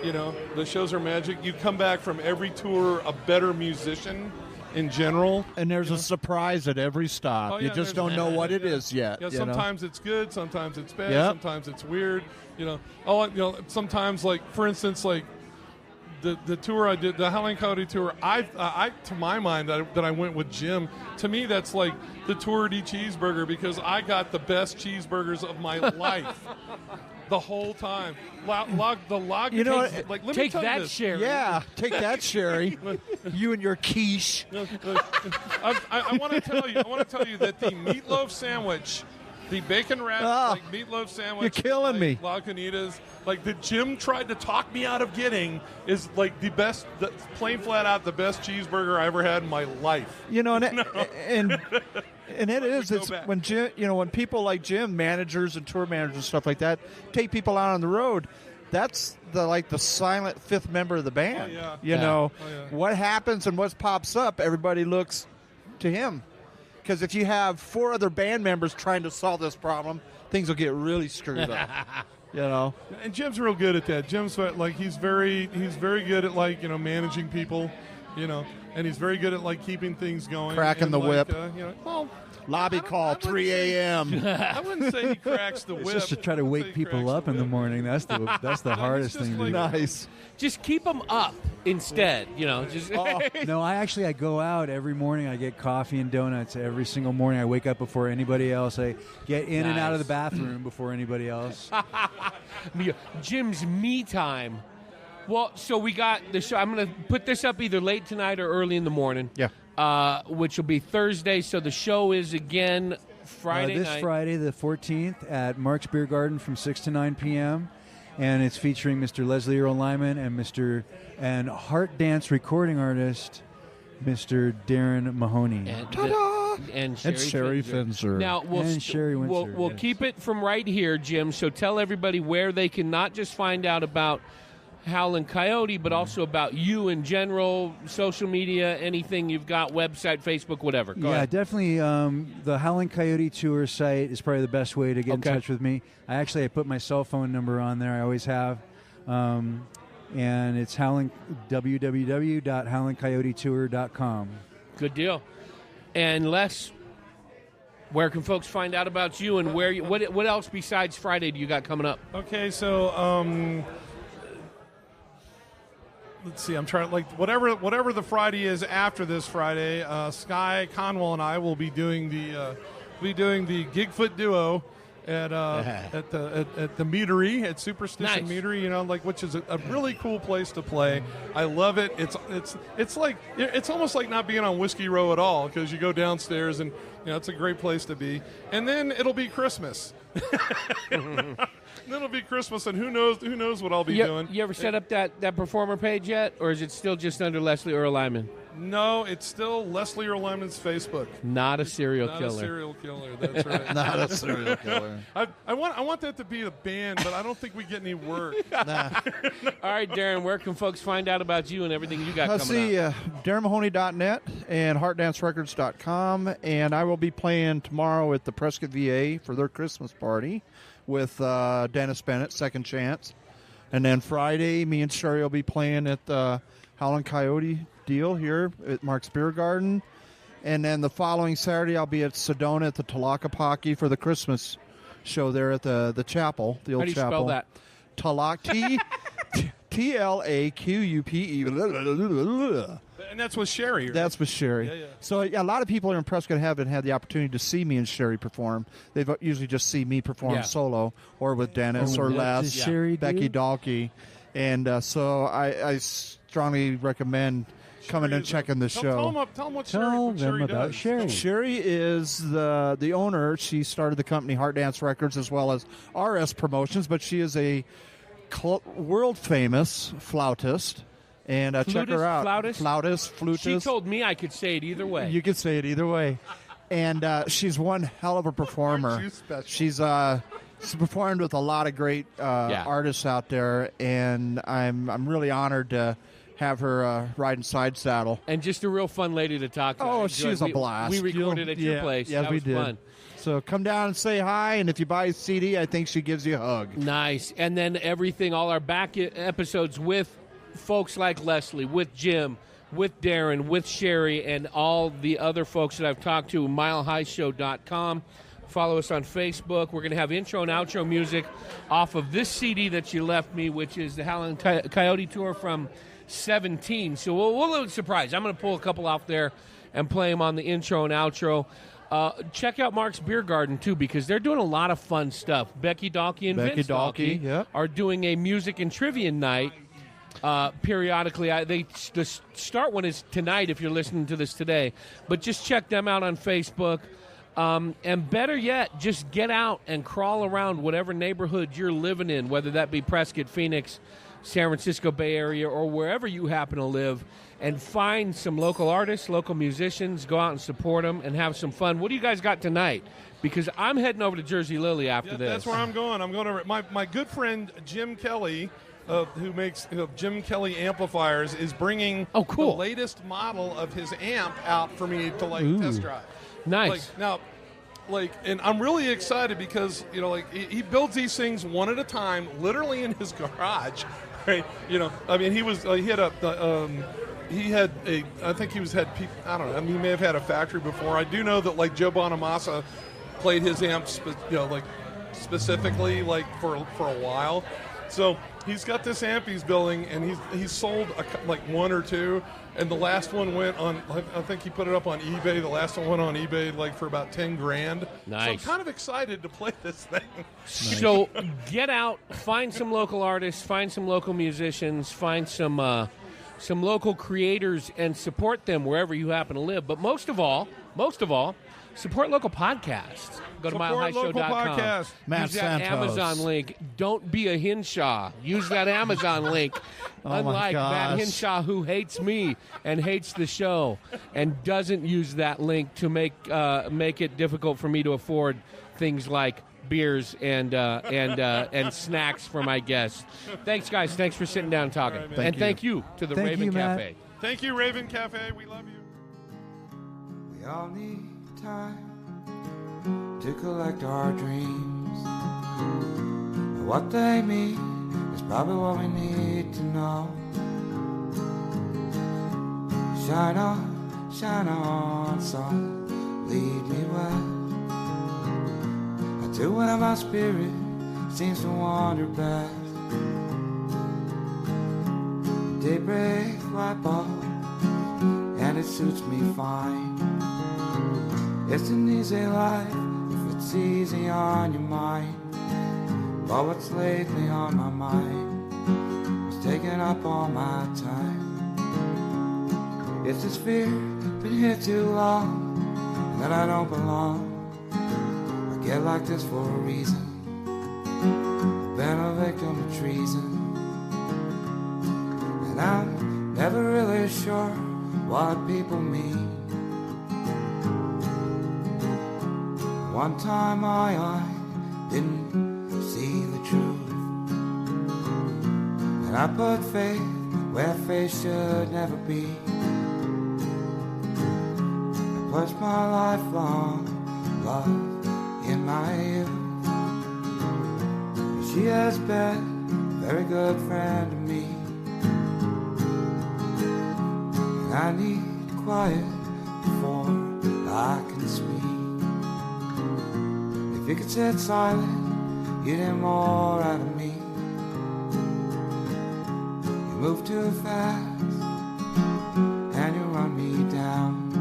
The shows are magic. You come back from every tour a better musician in general. And there's a surprise at every stop. You just don't know what it is yet. Yeah, sometimes it's good, sometimes it's bad, Yep. sometimes it's weird. Sometimes, like, for instance, like the tour I did, the Howling Coyote Tour, I to my mind, that I went with Jim, to me that's like the Tour de Cheeseburger, because I got the best cheeseburgers of my life. The whole time. The log. Let me Take tell you that, this. Sherry. Yeah, take that, Sherry. You and your quiche. I want to tell you that the meatloaf sandwich, the bacon wrapped meatloaf sandwich, You're killing me. Lagunitas, like that Jim tried to talk me out of getting, is like the best, plain flat out the best cheeseburger I ever had in my life. And it is. It's when Jim, when people like Jim, managers and tour managers and stuff like that, take people out on the road. That's the silent fifth member of the band. Oh, yeah. What happens and what pops up, everybody looks to him. Because if you have 4 other band members trying to solve this problem, things will get really screwed up. And Jim's real good at that. Jim's like he's very good at like managing people, and he's very good at like keeping things going. Cracking the whip. I Lobby call 3 a.m. I wouldn't say he cracks the whip. It's just to try to wake people up in the morning. That's the hardest thing to do. Nice. Just keep them up instead, Just No, I go out every morning. I get coffee and donuts every single morning. I wake up before anybody else. I get in and out of the bathroom before anybody else. Jim's me time. Well, so we got the show. I'm going to put this up either late tonight or early in the morning. Yeah. Which will be Thursday. So the show is again Friday this night. Friday, the 14th, at Mark's Beer Garden from 6 to 9 p.m. And it's featuring Mr. Leslie Earl Lyman and Heart Dance recording artist, Mr. Darin Mahoney. And Sherry Finzer. Now Sherry Windsor, we'll yes. keep it from right here, Jim. So tell everybody where they can not just find out about Howling Coyote, but also about you in general, social media, anything you've got, website, Facebook, whatever. Go ahead. Definitely. The Howling Coyote Tour site is probably the best way to get in touch with me. I put my cell phone number on there. I always have. And it's www.howlingcoyotetour.com. Good deal. And Les, where can folks find out about you, and what else besides Friday do you got coming up? Okay, so let's see. I'm trying whatever the Friday is after this Friday. Sky Conwell and I will be doing the Gigfoot duo at the Meadery, at Superstition Nice. Meadery. Which is a really cool place to play. I love it. It's almost like not being on Whiskey Row at all, because you go downstairs and it's a great place to be. And then it'll be Christmas. Then it'll be Christmas, and who knows what I'll be doing. You ever set up that performer page yet, or is it still just under Leslie Earl Lyman? No, it's still Leslie Earl Lyman's Facebook. Not a serial Not killer. a serial killer. That's right. Not a serial killer. I want that to be a band, but I don't think we get any work. Nah. All right, Darin, where can folks find out about you and everything you got Let's coming up? see, DarinMahoney.net and HeartDanceRecords.com, and I will be playing tomorrow at the Prescott VA for their Christmas party with Dennis Bennett, Second Chance. And then Friday, me and Sherry will be playing at the Howling Coyote deal here at Mark's Beer Garden. And then the following Saturday, I'll be at Sedona at the Tlaquepaque for the Christmas show there at the chapel, the old How do you chapel. spell that? Tlaquepaque. And that's with Sherry. Right? That's with Sherry. Yeah. So a lot of people here in Prescott haven't had the opportunity to see me and Sherry perform. They've usually just see me perform solo or with Dennis or What Les, does Sherry do? Becky Dalkey. And so I strongly recommend coming and checking the show. Tell them what Tell Sherry them about does. Sherry. Sherry is the owner. She started the company Heart Dance Records as well as RS Promotions, but she is a world famous flautist. And check her out. Flutist. She told me I could say it either way. You could say it either way. And she's one hell of a performer. She's performed with a lot of great artists out there, and I'm really honored to have her riding side saddle. And just a real fun lady to talk to. Oh, she's a blast. We recorded at your place. Yeah, that we was did. Fun. So come down and say hi, and if you buy a CD, I think she gives you a hug. Nice. And then everything, all our back episodes with folks like Leslie, with Jim, with Darin, with Sherry, and all the other folks that I've talked to, milehighshow.com. Follow us on Facebook. We're going to have intro and outro music off of this CD that you left me, which is the Howling Coyote Tour from 17. So we're a little surprised. I'm going to pull a couple out there and play them on the intro and outro. Check out Mark's Beer Garden, too, because they're doing a lot of fun stuff. Becky Dalkey and Vince Dalkey are doing a music and trivia night periodically. The start one is tonight if you're listening to this today. But just check them out on Facebook. And better yet, just get out and crawl around whatever neighborhood you're living in, whether that be Prescott, Phoenix, San Francisco Bay Area, or wherever you happen to live, and find some local artists, local musicians, go out and support them, and have some fun. What do you guys got tonight? Because I'm heading over to Jersey Lily after this. That's where I'm going. I'm going to my good friend Jim Kelly, who makes Jim Kelly amplifiers, is bringing the latest model of his amp out for me to test drive. Nice. And I'm really excited because he builds these things one at a time, literally in his garage. Right? I mean, I think he had people. I don't know. I mean, he may have had a factory before. I do know that Joe Bonamassa played his amps, specifically for a while. So he's got this amp he's building, and he's sold one or two, and the last one went on. I think he put it up on eBay. The last one went on eBay for about $10,000. Nice. So I'm kind of excited to play this thing. Nice. So get out, find some local artists, find some local musicians, find some local creators, and support them wherever you happen to live. But most of all, support local podcasts. Go to milehighshow.com. Use that Amazon link. Don't be a Hinshaw. Use that Amazon link. Unlike Matt Hinshaw, who hates me and hates the show and doesn't use that link to make it difficult for me to afford things like beers and snacks for my guests. Thanks, guys. Thanks for sitting down and talking. Right, thank you to the Raven Cafe. Thank you, Raven Cafe. We love you. We all need time to collect our dreams. What they mean is probably what we need to know. Shine on, sun, lead me where. I do when my spirit seems to wander past. Daybreak light bulb, and it suits me fine. It's an easy life if it's easy on your mind. But what's lately on my mind was taking up all my time. It's this fear, been here too long, that I don't belong. I get like this for a reason, been a victim of treason. And I'm never really sure what people mean. One time my eye didn't see the truth, and I put faith where faith should never be. I pledged my lifelong love in my youth. She has been a very good friend to me, and I need quiet before I can speak. If you could sit silent, you'd hear more out of me. You move too fast, and you run me down.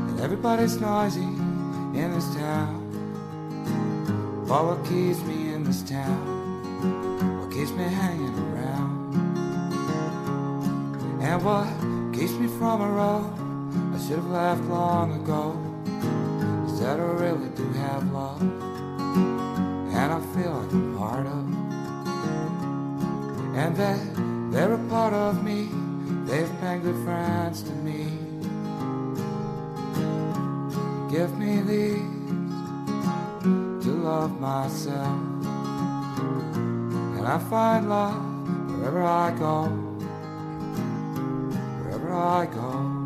And everybody's noisy in this town, but what keeps me in this town, what keeps me hanging around. And what keeps me from a road I should have left long ago is that I really do have love, and I feel like I'm part of, and that they're a part of me. They've been good friends to me. Give me these to love myself, and I find love wherever I go, wherever I go.